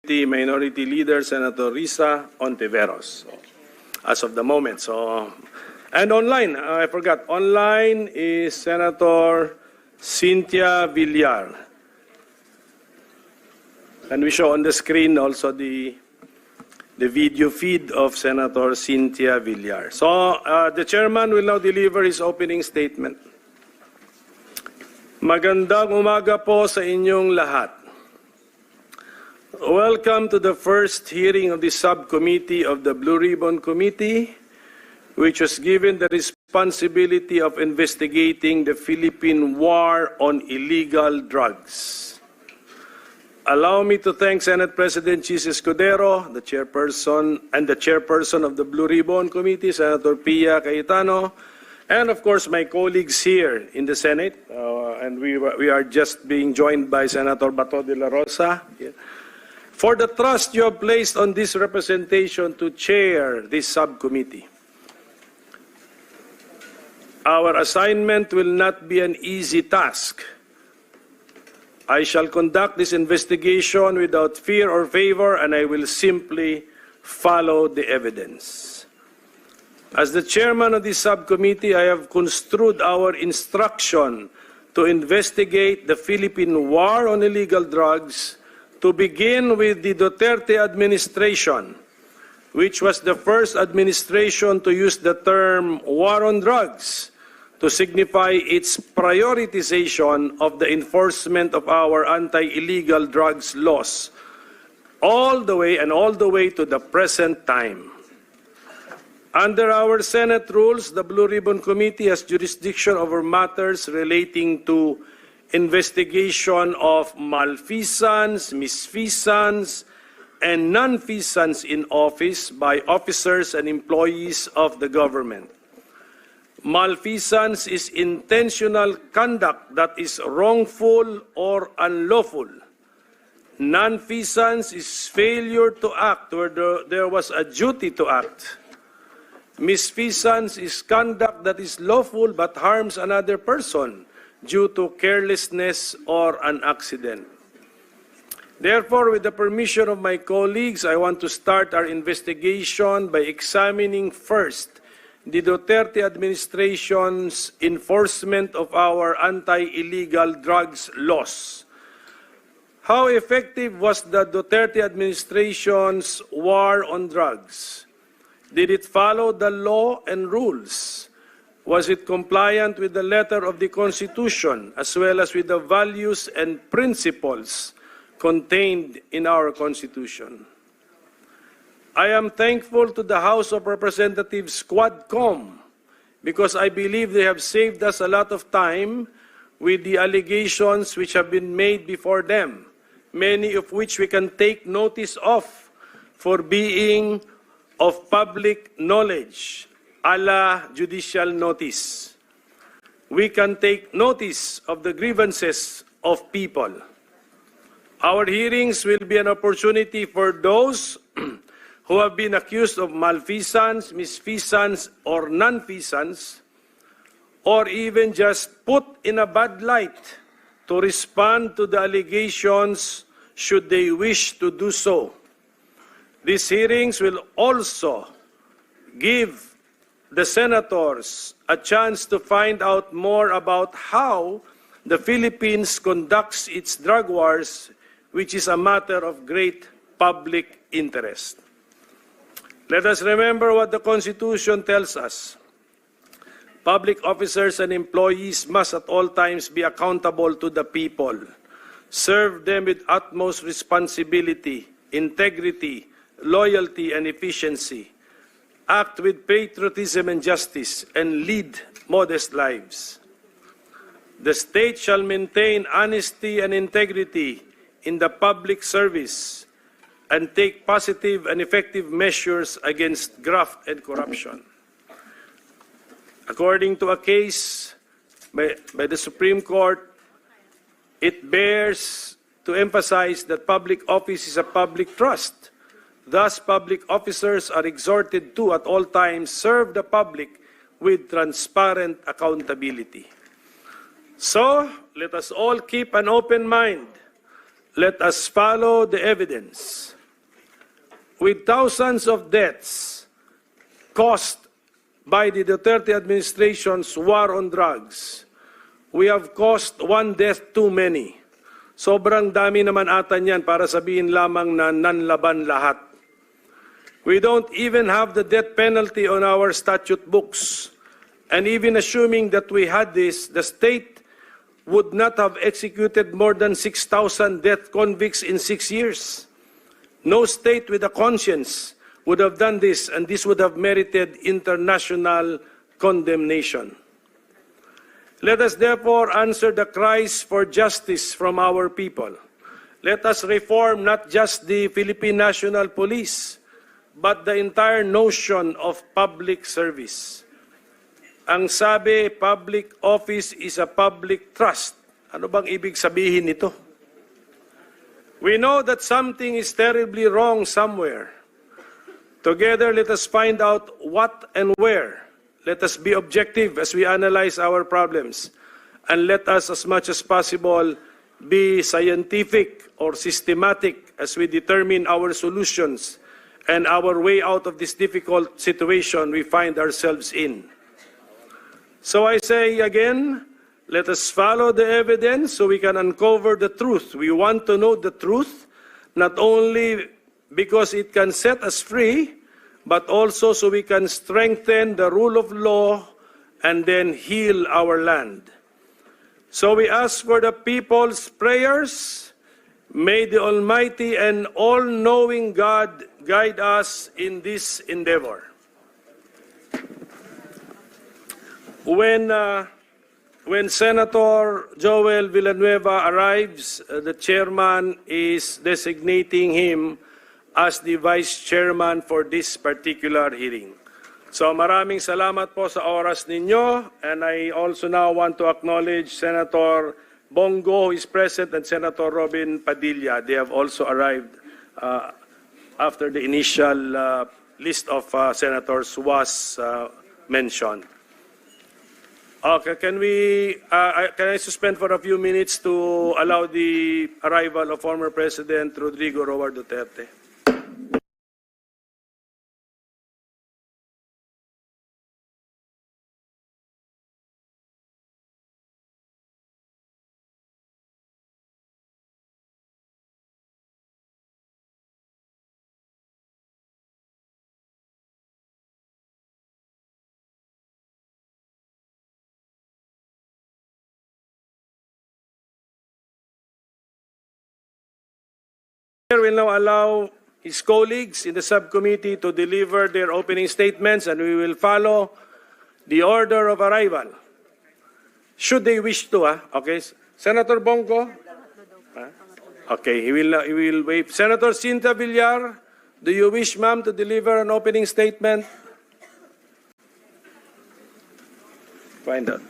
Minority Leader Senator Risa Hontiveros as of the moment. And online, I forgot, online is Senator Cynthia Villar. And we show on the screen also the video feed of Senator Cynthia Villar. The chairman will now deliver his opening statement. Magandang umaga po sa inyong lahat. Welcome to the first hearing of the subcommittee of the Blue Ribbon Committee, which was given the responsibility of investigating the Philippine War on Illegal Drugs. Allow me to thank Senate President Chis Escudero, the chairperson of the Blue Ribbon Committee, Senator Pia Cayetano, and of course my colleagues here in the Senate, and we are just being joined by Senator Bato de la Rosa, for the trust you have placed on this representation to chair this subcommittee. Our assignment will not be an easy task. I shall conduct this investigation without fear or favor, and I will simply follow the evidence. As the chairman of this subcommittee, I have construed our instruction to investigate the Philippine War on Illegal Drugs to begin with the Duterte administration, which was the first administration to use the term war on drugs to signify its prioritization of the enforcement of our anti-illegal drugs laws, all the way to the present time. Under our Senate rules, the Blue Ribbon Committee has jurisdiction over matters relating to investigation of malfeasance, misfeasance, and nonfeasance in office by officers and employees of the government. Malfeasance is intentional conduct that is wrongful or unlawful. Nonfeasance is failure to act where there was a duty to act. Misfeasance is conduct that is lawful but harms another person due to carelessness or an accident. Therefore, with the permission of my colleagues, I want to start our investigation by examining first the Duterte administration's enforcement of our anti-illegal drugs laws. How effective was the Duterte administration's war on drugs? Did it follow the law and rules? Was it compliant with the letter of the Constitution as well as with the values and principles contained in our Constitution? I am thankful to the House of Representatives Quadcom because I believe they have saved us a lot of time with the allegations which have been made before them, many of which we can take notice of for being of public knowledge, a la judicial notice. We can take notice of the grievances of people. Our hearings will be an opportunity for those who have been accused of malfeasance, misfeasance, or nonfeasance, or even just put in a bad light to respond to the allegations should they wish to do so. These hearings will also give the senators a chance to find out more about how the Philippines conducts its drug wars, which is a matter of great public interest. Let us remember what the Constitution tells us. Public officers and employees must at all times be accountable to the people, serve them with utmost responsibility, integrity, loyalty, and efficiency, act with patriotism and justice, and lead modest lives. The state shall maintain honesty and integrity in the public service and take positive and effective measures against graft and corruption. According to a case by the Supreme Court, it bears to emphasize that public office is a public trust. Thus, public officers are exhorted to, at all times, serve the public with transparent accountability. So, let us all keep an open mind let us follow the evidence. With thousands of deaths caused by the Duterte administration's war on drugs, we have caused one death too many. Sobrang dami naman ata niyan para sabihin lamang na nanlaban lahat. We don't even have the death penalty on our statute books. And even assuming that we had this, the state would not have executed more than 6,000 death convicts in 6 years. No state with a conscience would have done this, and this would have merited international condemnation. Let us therefore answer the cries for justice from our people. Let us reform not just the Philippine National Police, but the entire notion of public service. Ang sabi, public office is a public trust. Ano bang ibig sabihin nito? We know that something is terribly wrong somewhere. Together, let us find out what and where. Let us be objective as we analyze our problems. And let us, as much as possible, be scientific or systematic as we determine our solutions and our way out of this difficult situation we find ourselves in. So I say again, let us follow the evidence so we can uncover the truth. We want to know the truth, not only because it can set us free, but also so we can strengthen the rule of law and then heal our land. So we ask for the people's prayers. May the Almighty and all-knowing God guide us in this endeavor. When Senator Joel Villanueva arrives, the chairman is designating him as the vice chairman for this particular hearing. So maraming salamat po sa oras ninyo, and I also now want to acknowledge Senator Bongo, who is present, and Senator Robin Padilla. They have also arrived after the initial list of senators was mentioned. Okay, can I suspend for a few minutes to allow the arrival of former President Rodrigo Roa Duterte? Will now allow his colleagues in the subcommittee to deliver their opening statements, and we will follow the order of arrival. Should they wish to, okay. Senator Bongo? Okay, he will wait. Senator Cinta Villar, do you wish, ma'am, to deliver an opening statement? Find out.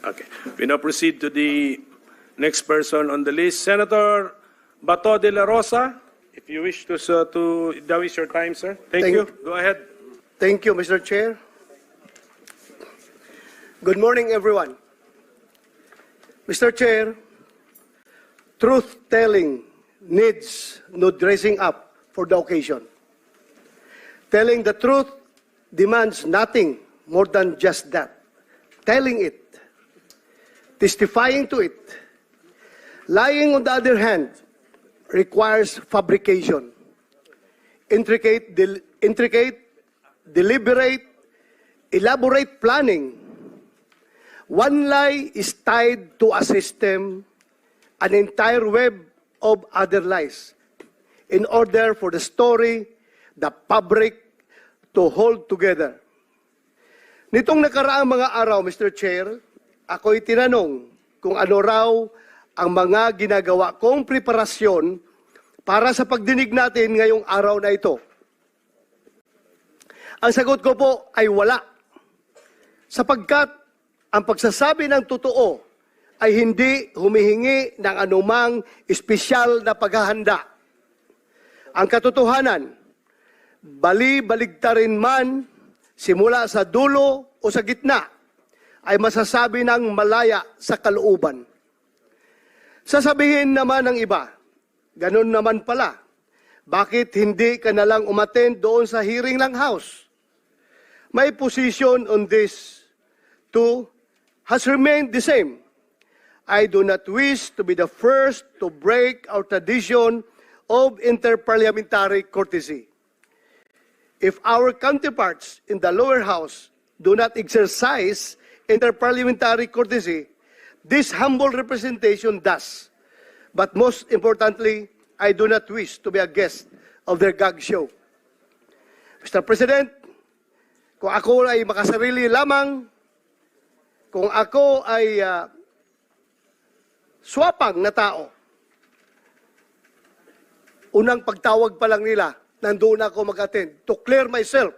Okay, we now proceed to the next person on the list. Senator Bato de la Rosa, if you wish to that is your time, sir. Thank you. Go ahead. Thank you, Mr. Chair. Good morning, everyone. Mr. Chair, truth-telling needs no dressing up for the occasion. Telling the truth demands nothing more than just that. Telling it, testifying to it. Lying, on the other hand, requires fabrication, intricate, deliberate, elaborate planning. One lie is tied to a system, an entire web of other lies, in order for the story, the fabric, to hold together. Nitong nakaraang mga araw, Mr. Chair, ako'y tinanong kung ano raw ang mga ginagawa kong preparasyon para sa pagdinig natin ngayong araw na ito. Ang sagot ko po ay wala. Sapagkat ang pagsasabi ng totoo ay hindi humihingi ng anumang espesyal na paghahanda. Ang katotohanan, baligtarin man, simula sa dulo o sa gitna, ay masasabi ng malaya sa kalooban. Sasabihin naman ng iba, ganun naman pala. Bakit hindi ka nalang umattend doon sa hearing ng House? My position on this too has remained the same. I do not wish to be the first to break our tradition of interparliamentary courtesy. If our counterparts in the lower house do not exercise interparliamentary courtesy, this humble representation does. But most importantly, I do not wish to be a guest of their gag show. Mr. President, kung ako ay makasarili lamang, kung ako ay swapang na tao, unang pagtawag pa lang nila, nandoon ako mag-attend to clear myself.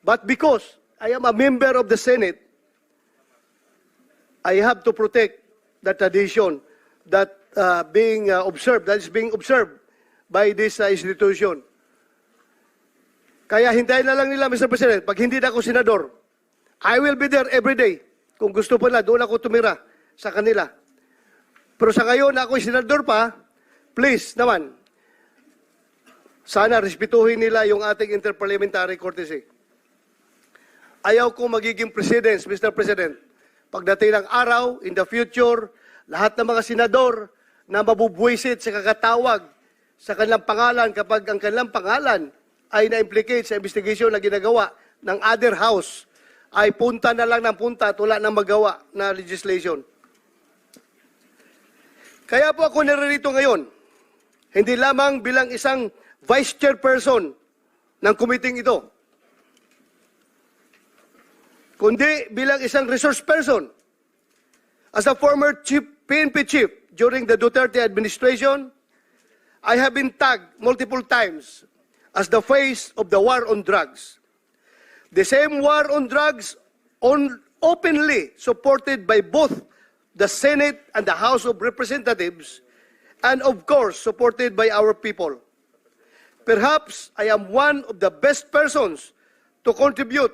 But because I am a member of the Senate, I have to protect the tradition that is being observed by this institution. Kaya hintayin na lang nila, Mr. President, pag hindi na ako senador, I will be there every day. Kung gusto pa na, doon ako tumira sa kanila. Pero sa ngayon, ako senador pa, please naman, sana respetuhin nila yung ating interparliamentary courtesy. Ayaw ko magiging presidents, Mr. President. Pagdating ng araw, in the future, lahat ng mga senador na mabubwisit sa kakatawag sa kanilang pangalan kapag ang kanilang pangalan ay na-implicate sa investigation na ginagawa ng other house, ay punta na lang ng punta at wala nang magawa na legislation. Kaya po ako naririto ngayon, hindi lamang bilang isang vice chairperson ng committee ito, kundi bilang isang resource person. As a former PNP chief during the Duterte administration, I have been tagged multiple times as the face of the war on drugs. The same war on drugs openly supported by both the Senate and the House of Representatives, and of course supported by our people. Perhaps I am one of the best persons to contribute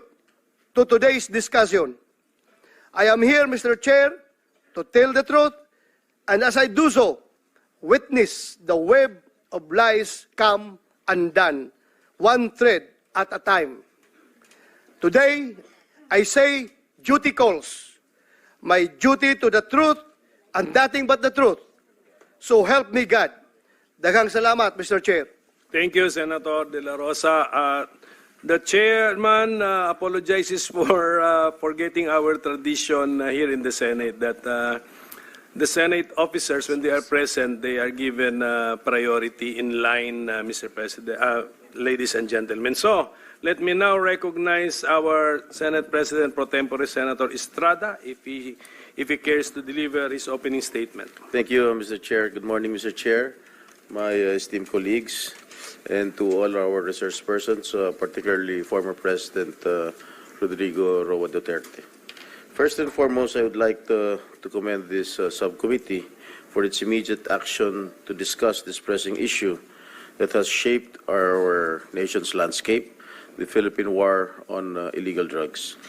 to today's discussion. I am here, Mr. Chair, to tell the truth, and as I do so, witness the web of lies come undone, one thread at a time. Today, I say duty calls. My duty to the truth and nothing but the truth. So help me God. Daghang salamat, Mr. Chair. Thank you, Senator De La Rosa. The chairman apologizes for forgetting our tradition here in the Senate that the Senate officers, when they are present, they are given priority in line, Mr. President, ladies and gentlemen. So, let me now recognize our Senate President Pro Tempore, Senator Estrada, if he cares to deliver his opening statement. Thank you, Mr. Chair. Good morning, Mr. Chair, my esteemed colleagues, and to all our resource persons, particularly former President Rodrigo Roa Duterte. First and foremost, I would like to commend this subcommittee for its immediate action to discuss this pressing issue that has shaped our nation's landscape, the Philippine War on Illegal Drugs.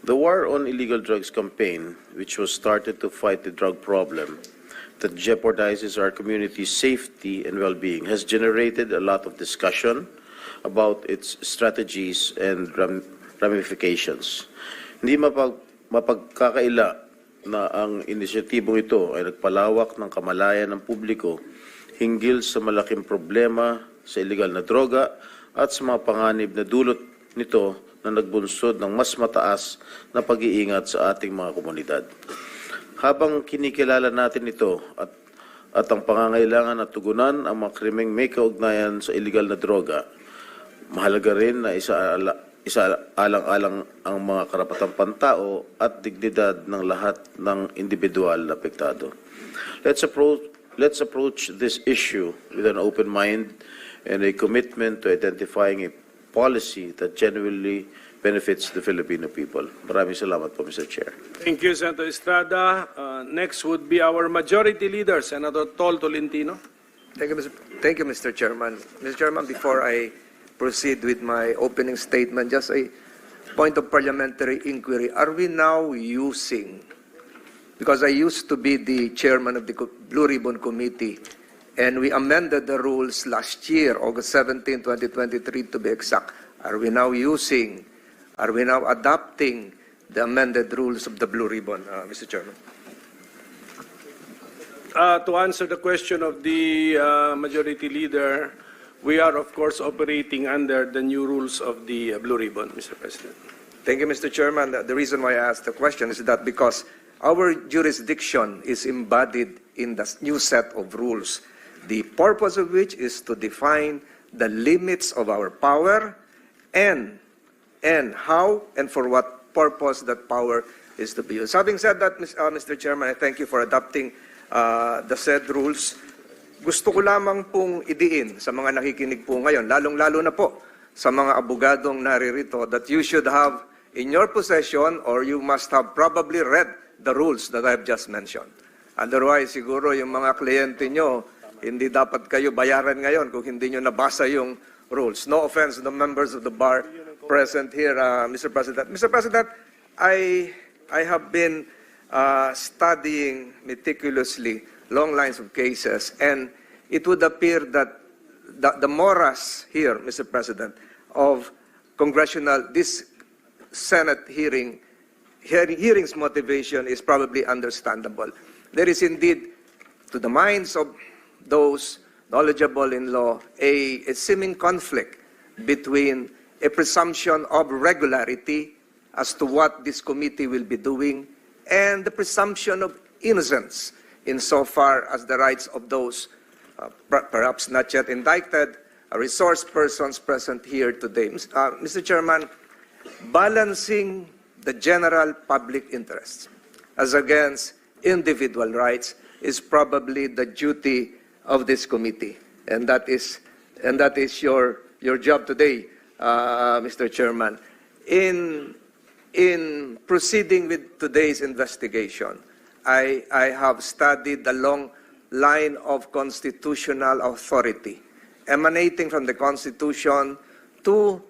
The War on Illegal Drugs campaign, which was started to fight the drug problem that jeopardizes our community's safety and well-being, has generated a lot of discussion about its strategies and ramifications. Hindi mapagkakaila na ang inisyatibong ito ay nagpalawak ng kamalayan ng publiko hinggil sa malaking problema sa illegal na droga at sa mga panganib na dulot nito na nagbunsod ng mas mataas na pag-iingat sa ating mga komunidad. Habang kinikilala natin ito at ang pangangailangan na tugunan ang mga krimeng may kaugnayan sa illegal na droga, mahalaga rin na isaalang-alang ang mga karapatang pantao at dignidad ng lahat ng individual na apektado. Let's approach this issue with an open mind and a commitment to identifying a policy that genuinely benefits the Filipino people. Maraming salamat po, Mr. Chair. Thank you, Senator Estrada. Next would be our Majority Leader, Senator Tol Tolentino. Thank you, Mr. Chairman. Mr. Chairman, before I proceed with my opening statement, just a point of parliamentary inquiry. Are we now using because I used to be the chairman of the Blue Ribbon Committee, and we amended the rules last year, August 17, 2023 to be exact. Are we now adopting the amended rules of the Blue Ribbon, Mr. Chairman? To answer the question of the Majority Leader, we are, of course, operating under the new rules of the Blue Ribbon, Mr. President. Thank you, Mr. Chairman. The reason why I asked the question is that because our jurisdiction is embodied in the new set of rules, the purpose of which is to define the limits of our power and how and for what purpose that power is to be used. Having said that, Mr. Chairman, I thank you for adopting the said rules. Gusto ko lamang pong idiin sa mga nakikinig po ngayon, lalong-lalo na po sa mga abogadong naririto, that you should have in your possession, or you must have probably read the rules that I've just mentioned. Otherwise, siguro yung mga kliyente nyo, hindi dapat kayo bayaran ngayon kung hindi nyo nabasa yung rules. No offense to the members of the bar present here, Mr. President. Mr. President, I have been studying meticulously long lines of cases, and it would appear that the morass here, Mr. President, of this Senate hearings motivation is probably understandable. There is indeed, to the minds of those knowledgeable in law, a seeming conflict between a presumption of regularity as to what this committee will be doing and the presumption of innocence insofar as the rights of those perhaps not yet indicted resource persons present here today. Mr. Chairman, balancing the general public interests as against individual rights is probably the duty of this committee, and that is your job today, Mr. Chairman. In proceeding with today's investigation, I have studied the long line of constitutional authority emanating from the Constitution to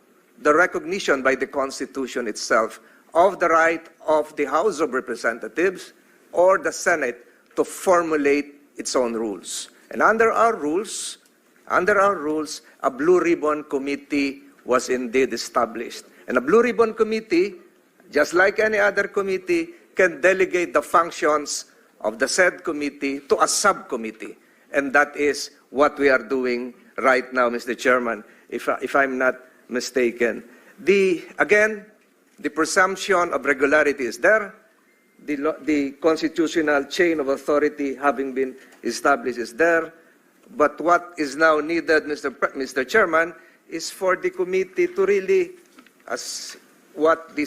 the recognition by the Constitution itself of the right of the House of Representatives or the Senate to formulate its own rules. And under our rules, a Blue Ribbon Committee was indeed established. And a Blue Ribbon Committee, just like any other committee, can delegate the functions of the said committee to a subcommittee. And that is what we are doing right now, Mr. Chairman, if I'm not mistaken. Again, the presumption of regularity is there. The constitutional chain of authority having been established is there. But what is now needed, Mr. Chairman, is for the committee to really, as what the